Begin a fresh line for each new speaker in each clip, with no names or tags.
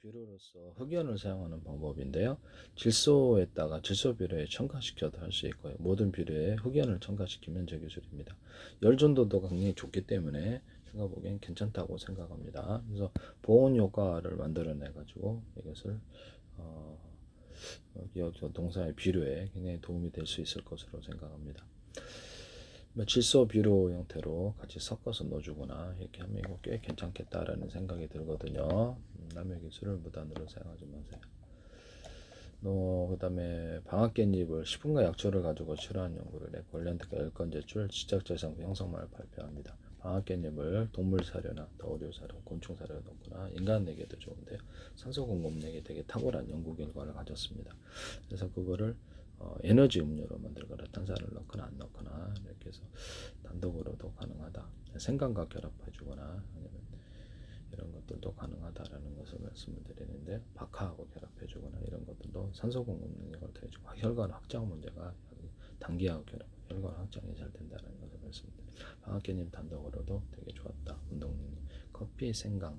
비료로서 흑연을 사용하는 방법인데요. 질소에다가 질소 비료에 첨가시켜도 할 수 있고요. 모든 비료에 흑연을 첨가시키면 제 기술입니다. 열 전도도가 굉장히 좋기 때문에 제가 보기엔 괜찮다고 생각합니다. 그래서 보온 효과를 만들어내 가지고 이것을 어, 동사의 비료에 굉장히 도움이 될 수 있을 것으로 생각합니다. 질소 비료 형태로 같이 섞어서 넣어주거나 이렇게 하면 이거 꽤 괜찮겠다라는 생각이 들거든요. 남의 기술을 무단으로 사용하지 마세요. 그 다음에 방앗깻잎을 식품과 약초를 가지고 치료한 연구를 해 관련 특허 10건 제출, 지적재산 형성만을 발표합니다. 방앗깻잎을 동물 사료나 더우류 사료, 곤충 사료에 넣거나 인간에게도 좋은데요. 산소 공급력이 되게 탁월한 연구 결과를 가졌습니다. 그래서 그거를 에너지 음료로 만들거나 탄산을 넣거나 안 넣거나 이렇게 해서 단독으로도 가능하다. 생강과 결합해주거나 아니면 이런 것들도 가능하다라는 것을 말씀을 드리는데 박하하고 결합해주거나 이런 것들도 산소 공급 능력을 더해주고 혈관 확장 문제가 당기하고 결합 혈관 확장이 잘 된다는 것을 말씀드립니다. 방앗깻잎 단독으로도 되게 좋았다. 운동 능력, 커피, 생강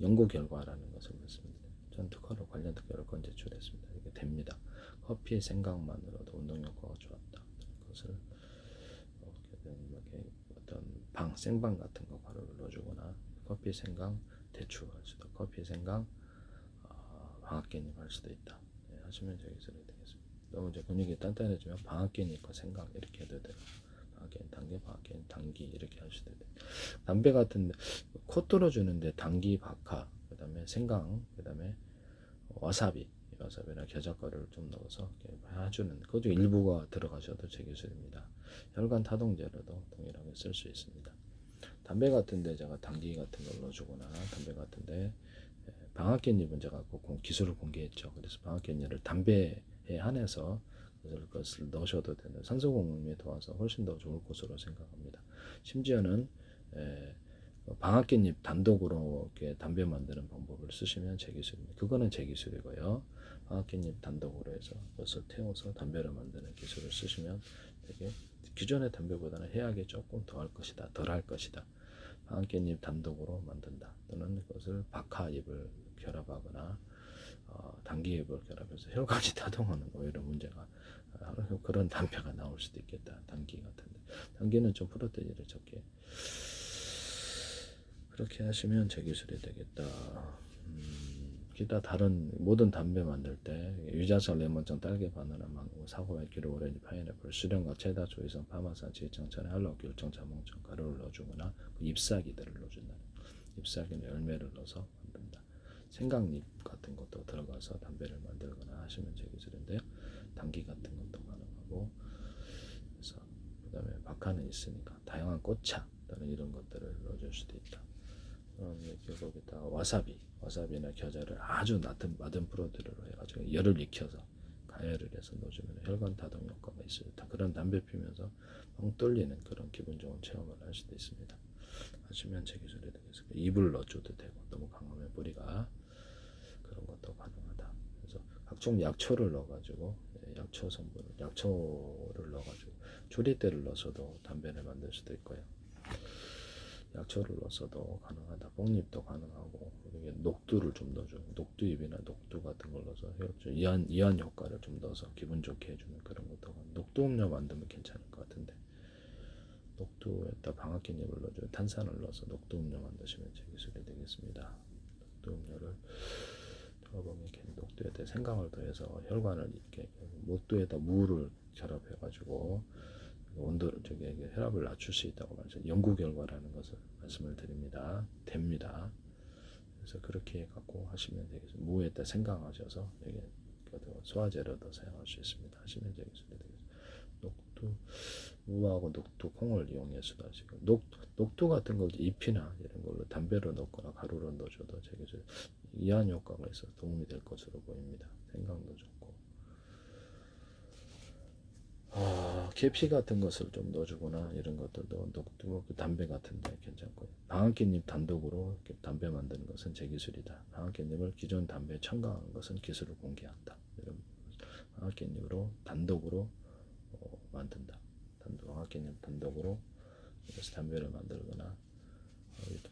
연구 결과라는 것을 말씀드립니다. 전 특허로 관련 특허를 건 제출했습니다. 이게 됩니다. 커피, 생강만으로도 운동 효과가 좋았다. 그것을 이렇게 어떤 생방 같은 거 가루를 넣어주거나 커피, 생강, 대추 할 수도 커피, 생강, 방앗깻잎 할 수도 있다. 네, 하시면 저기 소리 되겠습니다. 너무 이제 근육이 단단해지면 방앗깻잎과 생강 이렇게 해도 돼요. 방앗깻 당기, 방앗깻 당기 이렇게 할 수도 돼요. 담배 같은데 코 뚫어주는데 당기, 박하, 그다음에 생강, 그다음에 와사비나 겨자가루를 좀 넣어서 해주는 그중 일부가 들어가셔도 제 기술입니다. 혈관 타동제로도 동일하게 쓸 수 있습니다. 담배 같은데 제가 당기 같은 걸 넣어주거나 담배 같은데 방앗깻잎은 제가 기술을 공개했죠. 그래서 방앗깻잎을 담배에 한해서 그것을 넣으셔도 되는 산소 공급에 도와서 훨씬 더 좋을 것으로 생각합니다. 심지어는 방앗깻잎 단독으로 이렇게 담배 만드는 방법을 쓰시면 제 기술입니다. 그거는 제 기술이고요. 방앗깻잎 단독으로 해서 그것을 태워서 담배를 만드는 기술을 쓰시면 되게 기존의 담배보다는 해악이 조금 더 할 것이다, 덜 할 것이다. 방앗깻잎 단독으로 만든다. 또는 그것을 박하잎을 결합하거나 당기잎을 결합해서 혈관이 타동하는 오히려 문제가 그런 담배가 나올 수도 있겠다. 당기 같은데 당기는 좀 프로테인을 적게 그렇게 하시면 제 기술이 되겠다. 기타 다른 모든 담배 만들 때 유자차, 레몬청, 딸기, 바나나, 망고, 사과, 키로, 오렌지, 파인애플, 수령과 체다, 조이성, 파마산, 지청천에 할로, 귤청, 자몽청, 가루를 넣어주거나 그 잎사귀들을 넣어준다. 잎사귀는 열매를 넣어서 만든다. 생강잎 같은 것도 들어가서 담배를 만들거나 하시면 제 기술인데요. 당기 같은 것도 가능하고 그래서 그다음에 박하는 있으니까 다양한 꽃차 또는 이런 것들을 넣어줄 수도 있다. 거기다가 와사비나 겨자를 아주 낮은 프로드로 해가지고 열을 익혀서 가열을 해서 넣어주면 혈관 타동 효과가 있어요. 그런 담배 피면서 멍 뚫리는 그런 기분 좋은 체험을 할 수도 있습니다. 하시면 제 기술이 되겠습니다. 잎을 넣어줘도 되고 너무 강하면 뿌리가 그런 것도 가능하다. 그래서 각종 약초를 넣어가지고 약초를 넣어가지고 조리대를 넣어서도 담배를 만들 수도 있고요. 약초를 넣어서도 가능하다. 뽕잎도 가능하고 여기 녹두를 좀 넣어줘. 녹두잎이나 녹두 같은 걸 넣어서 이완 효과를 좀 넣어서 기분 좋게 해주는 그런 것도 녹두 음료 만들면 괜찮을 것 같은데 녹두에다 방앗깻잎을 넣어줘. 탄산을 넣어서 녹두 음료 만드시면 제 기술이 되겠습니다. 녹두 음료를 보면 녹두에다 생강을 더해서 혈관을 이렇게 녹두에다 무를 결합해가지고 온도를 혈압을 낮출 수 있다고 말해서 연구 결과라는 것을 말씀을 드립니다. 됩니다. 그래서 그렇게 갖고 하시면 되겠습니다. 무에다 생강하셔서 되게 소화제로도 사용할 수 있습니다. 하시면 되겠습니다. 무하고 녹두 콩을 이용해서도 하시고 녹두 같은 걸 잎이나 이런 걸로 담배로 넣거나 가루로 넣어줘도 되게 이완 효과가 있어서 도움이 될 것으로 보입니다. 생강도 좋고 계피 같은 것을 좀 넣어주거나 이런 것들도 녹두 담배 같은데 괜찮고요. 방앗깻잎 단독으로 담배 만드는 것은 제 기술이다. 방앗깻잎을 기존 담배에 첨가하는 것은 기술을 공개한다. 이런 방앗깻잎으로 단독으로 만든다. 방앗깻잎 단독으로 그래서 담배를 만들거나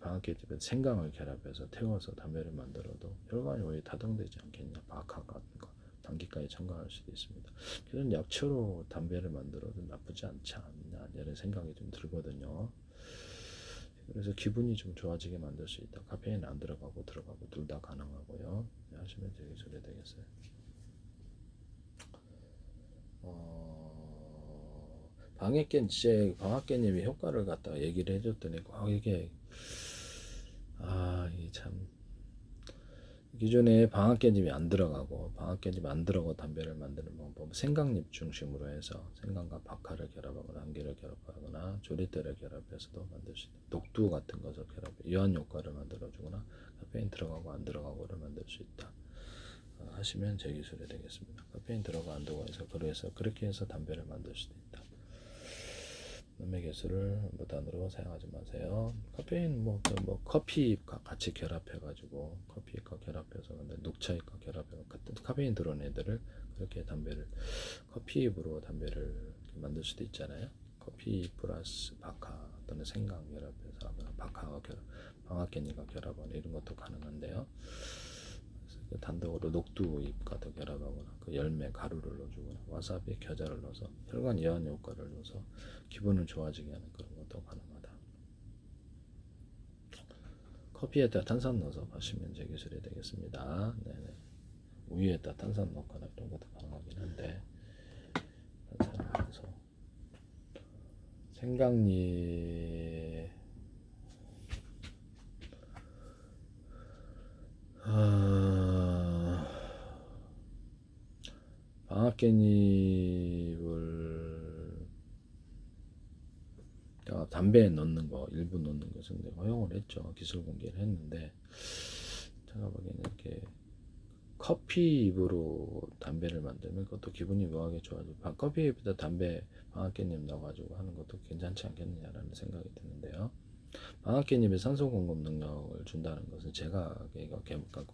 방학개집에 생강을 결합해서 태워서 담배를 만들어도 혈관이 오히려 타동되지 않겠냐. 박하 같은 거 단기까지 첨가할 수도 있습니다. 그런 약초로 담배를 만들어도 나쁘지 않지 않냐 이런 생각이 좀 들거든요. 그래서 기분이 좀 좋아지게 만들 수 있다. 카페인 안 들어가고 들어가고 둘 다 가능하고요. 네, 하시면 되게 소리 되겠어요. 방학개님이 효과를 갖다가 얘기를 해줬더니 꼭 이게 이게 참 기존에 방학개집이 안 들어가고 방학개집 안 들어가고 담배를 만드는 방법 생강잎 중심으로 해서 생강과 박하를 결합하거나 한기를 결합하거나 조리대를 결합해서도 만들 수 있다. 녹두 같은 것을 결합해 유한 효과를 만들어주거나 카페인 들어가고 안 들어가고를 만들 수 있다. 하시면 제 기술이 되겠습니다. 카페인 들어가 안 들어가서 그래서 그렇게 해서 담배를 만들 수도 있다. 남의 개수를 무단으로 사용하지 마세요. 카페인 커피잎과 같이 결합해가지고 커피잎과 결합해서 근데 녹차잎과 결합해서 카페인 들어온 애들을 그렇게 담배를 커피잎으로 담배를 만들 수도 있잖아요. 커피 플러스 박하 또는 생강 결합해서 박하와 방학개님과 결합하는 이런 것도 가능한데요. 단독으로 녹두잎과 더 결합하거나 그 열매 가루를 넣어주거나 와사비 겨자를 넣어서 혈관 이완 효과를 넣어서 기분을 좋아지게 하는 그런 것도 가능하다. 커피에다 탄산 넣어서 마시면 제 기술이 되겠습니다. 네네. 우유에다 탄산 넣거나 이런 것도 가능하긴 한데 탄산을 넣어서 생강잎 방학개잎을 담배에 넣는 거 일부 넣는 것은 허용을 했죠. 기술 공개를 했는데 제가 보기에는 이렇게 커피잎으로 담배를 만들면 그것도 기분이 묘하게 좋아지고 커피잎에다 담배 방학개잎 넣어가지고 하는 것도 괜찮지 않겠느냐라는 생각이 드는데요. 방학개잎이 산소 공급 능력을 준다는 것은 제가 이거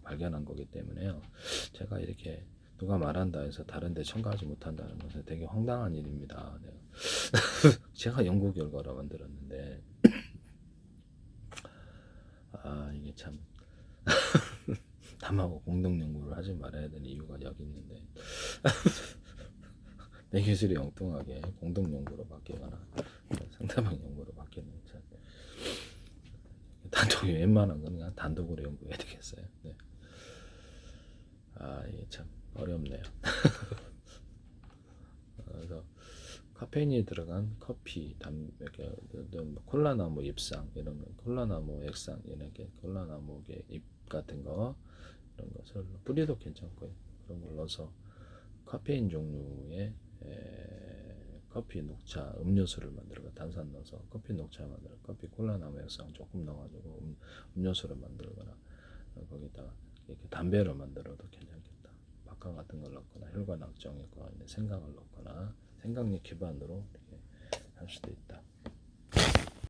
발견한 거기 때문에요. 제가 이렇게 누가 말한다 해서 다른 데 첨가하지 못한다는 것은 되게 황당한 일입니다. 제가 연구 결과로 만들었는데 이게 참 남하고 공동 연구를 하지 말아야 되는 이유가 여기 있는데 내 기술이 엉뚱하게 공동 연구로 바뀌거나 상대방 연구로 바뀌는 참 단독이 웬만한 건 그냥 단독으로 연구해야 되겠어요. 네. 이게 참 어렵네요. 그래서 카페인이 들어간 커피, 담배, 콜라나무 잎상 이런 거, 콜라나무 액상 이런 게 콜라나무 잎 같은 거 이런 것을 뿌리도 괜찮고요. 그런 걸 넣어서 카페인 종류의 커피 녹차 음료수를 만들고 단산 넣어서 커피 녹차 만들어 커피 콜라나무 액상 조금 넣어가지고 음료수를 만들거나 거기다가 이렇게 담배를 만들어도 괜찮겠다. 박하 같은 걸 넣거나 혈관 악정에 있는 생강을 넣거나 생강잎 기반으로 이렇게 할 수도 있다.